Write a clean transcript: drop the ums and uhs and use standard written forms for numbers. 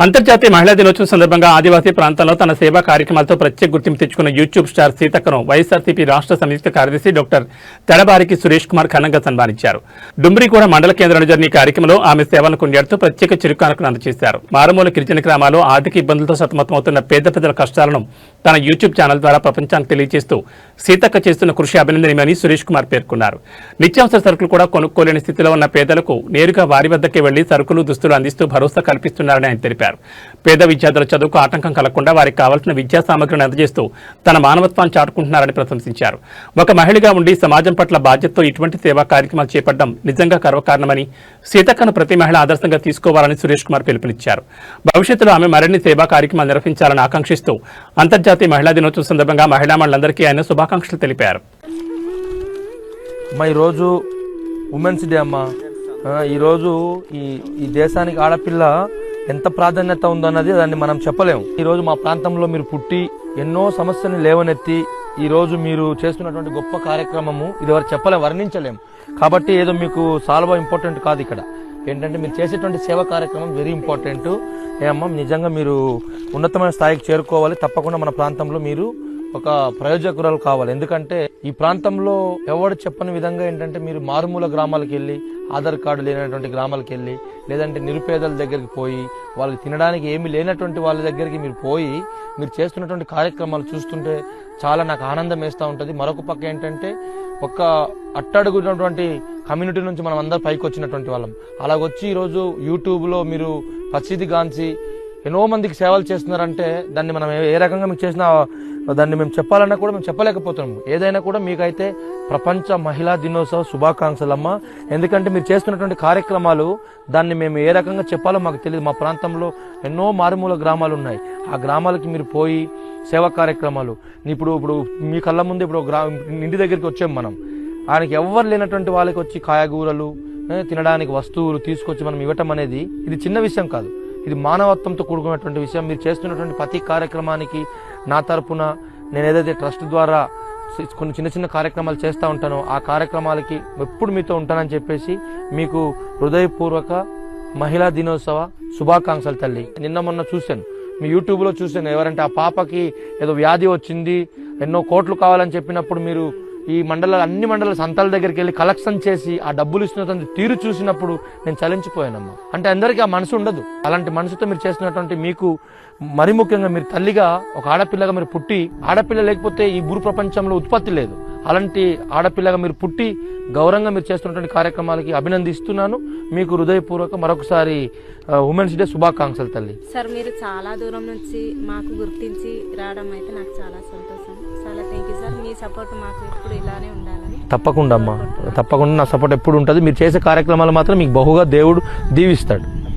అంతర్జాతీయ మహిళా దినోత్సవం సందర్భంగా ఆదివాసీ ప్రాంతాల్లో తన సేవా కార్యక్రమాలతో ప్రత్యేక గుర్తింపు తెచ్చుకున్న యూట్యూబ్ స్టార్ సీతక్కను వైఎస్ఆర్సీపీ రాష్ట్ర సంయుక్త కార్యదర్శి డాక్టర్ తెడబారికి సురేష్ కుమార్ ఘనంగా సన్మానించారు. డుమ్రిగూడ మండల కేంద్రంలో జరిగిన కార్యక్రమంలో ఆమె సేవలను కొనియాడుతూ ప్రత్యేక చిరుకానుకను అందజేశారు. మారుమూల గిరిజన గ్రామాల్లో ఆర్థిక ఇబ్బందులతో సతమతమవుతున్న పేద ప్రజల కష్టాలను తన యూట్యూబ్ ఛానల్ ద్వారా ప్రపంచానికి తెలియజేస్తూ సీతక్క చేస్తున్న కృషి అభినందనీయమని సురేష్ కుమార్ పేర్కొన్నారు. నిత్యావసర సరుకులు కూడా కొనుక్కోలేని స్థితిలో ఉన్న పేదలకు నేరుగా వారి వద్దకే వెళ్లి సరుకులు దుస్తులు అందిస్తూ భరోసా కల్పిస్తున్నారని ఆయన తెలిపారు. పేద విద్యార్థుల చదువుకు ఆటంకం కలగకుండా వారికి కావాల్సిన విద్యా సామగ్రిని అందజేస్తూ తన మానవత్వాన్ని చాటుకుంటున్నారని ప్రశంసించారు. ఒక మహిళగా ఉండి సమాజం పట్ల బాధ్యతతో ఇటువంటి సేవా కార్యక్రమాలు చేపట్టడం నిజంగా గర్వకారణమని, సీతక్కను ప్రతి మహిళ ఆదర్శంగా తీసుకోవాలని సురేష్ కుమార్ పిలుపునిచ్చారు. భవిష్యత్తులో ఆమె మరిన్ని సేవా కార్యక్రమాలు నిర్వహించాలని ఆకాంక్షిస్తూ అంతర్జాతీయ మహిళా దినోత్సవం సందర్భంగా మహిళా మండలందరికీ ఆయన శుభాకాంక్షలు తెలిపారు. ఈరోజు ఉమెన్స్ డే అమ్మా. ఈరోజు ఈ దేశానికి ఆడపిల్ల ఎంత ప్రాధాన్యత ఉందన్నది దాన్ని మనం చెప్పలేము. ఈరోజు మా ప్రాంతంలో మీరు పుట్టి ఎన్నో సమస్యలను లేవనెత్తి ఈరోజు మీరు చేస్తున్నటువంటి గొప్ప కార్యక్రమము ఇది ఎవరు చెప్పలేము, వర్ణించలేము. కాబట్టి ఏదో మీకు చాలా ఇంపార్టెంట్ కాదు. ఇక్కడ ఏంటంటే మీరు చేసేటువంటి సేవా కార్యక్రమం వెరీ ఇంపార్టెంట్. ఏమమ్మా నిజంగా మీరు ఉన్నతమైన స్థాయికి చేరుకోవాలి. తప్పకుండా మన ప్రాంతంలో మీరు ఒక ప్రయోజకురాలు కావాలి. ఎందుకంటే ఈ ప్రాంతంలో ఎవరు చెప్పని విధంగా ఏంటంటే మీరు మారుమూల గ్రామాలకు వెళ్ళి, ఆధార్ కార్డు లేనటువంటి గ్రామాలకు వెళ్ళి, లేదంటే నిరుపేదల దగ్గరికి పోయి, వాళ్ళకి తినడానికి ఏమీ లేనటువంటి వాళ్ళ దగ్గరికి మీరు పోయి మీరు చేస్తున్నటువంటి కార్యక్రమాలు చూస్తుంటే చాలా నాకు ఆనందం వేస్తూ ఉంటుంది. మరొక పక్క ఏంటంటే ఒక అట్టడుగున్నటువంటి కమ్యూనిటీ నుంచి మనం అందరూ పైకి వచ్చినటువంటి వాళ్ళం. అలాగొచ్చి ఈరోజు యూట్యూబ్లో మీరు ప్రసిద్ధిగాంచి ఎన్నో మందికి సేవలు చేస్తున్నారంటే దాన్ని మనం ఏ రకంగా మీకు చేసిన దాన్ని మేము చెప్పాలన్నా కూడా మేము చెప్పలేకపోతున్నాము. ఏదైనా కూడా మీకైతే ప్రపంచ మహిళా దినోత్సవ శుభాకాంక్షలమ్మా. ఎందుకంటే మీరు చేస్తున్నటువంటి కార్యక్రమాలు దాన్ని మేము ఏ రకంగా చెప్పాలో మాకు తెలియదు. మా ప్రాంతంలో ఎన్నో మారుమూల గ్రామాలు ఉన్నాయి. ఆ గ్రామాలకి మీరు పోయి సేవా కార్యక్రమాలు ఇప్పుడు మీ కళ్ళ ముందు ఇప్పుడు ఇంటి దగ్గరికి వచ్చాం మనం. ఆయనకి ఎవరు లేనటువంటి వాళ్ళకి వచ్చి కాయగూరలు తినడానికి వస్తువులు తీసుకొచ్చి మనం ఇవ్వటం అనేది ఇది చిన్న విషయం కాదు. ఇది మానవత్వంతో కూడుకున్నటువంటి విషయం. మీరు చేస్తున్నటువంటి ప్రతి కార్యక్రమానికి నా తరపున నేను ఏదైతే ట్రస్ట్ ద్వారా కొన్ని చిన్న చిన్న కార్యక్రమాలు చేస్తూ ఉంటానో ఆ కార్యక్రమాలకి ఎప్పుడు మీతో ఉంటానని చెప్పేసి మీకు హృదయపూర్వక మహిళా దినోత్సవ శుభాకాంక్షలు తల్లి. నిన్న మొన్న చూశాను, మీ యూట్యూబ్లో చూశాను, ఎవరంటే ఆ పాపకి ఏదో వ్యాధి వచ్చింది, ఎన్నో కోట్లు కావాలని చెప్పినప్పుడు మీరు ఈ అన్ని మండల సంతాల దగ్గరికి వెళ్ళి కలెక్షన్ చేసి ఆ డబ్బులు ఇస్తున్న తీరు చూసినప్పుడు నేను చలించిపోయానమ్మా. అంటే అందరికీ ఆ మనసు ఉండదు. అలాంటి మనసుతో మీరు చేస్తున్నటువంటి మీకు మరి ముఖ్యంగా మీరు తల్లిగా ఒక ఆడపిల్లగా మీరు పుట్టి, ఆడపిల్ల లేకపోతే ఈ భూ ప్రపంచంలో ఉత్పత్తి లేదు. అలాంటి ఆడపిల్లగా మీరు పుట్టి గౌరవంగా మీరు చేస్తున్నటువంటి కార్యక్రమాలకి అభినందిస్తున్నాను. మీకు హృదయపూర్వక మరొకసారి ఉమెన్స్ డే శుభాకాంక్షలు తల్లి. సార్ మీరు చాలా దూరం నుంచి మాకు గుర్తించి రావడం అయితే నాకు చాలా సంతోషం. చాలా thank you sir. Me support మాకు ఎప్పుడు ఇలానే ఉండాలని. తప్పకుండా అమ్మా, తప్పకుండా నా సపోర్ట్ ఎప్పుడు ఉంటుంది. మీరు చేసే కార్యక్రమాలు మాత్రం మీకు బహుగా దేవుడు దీవిస్తాడు.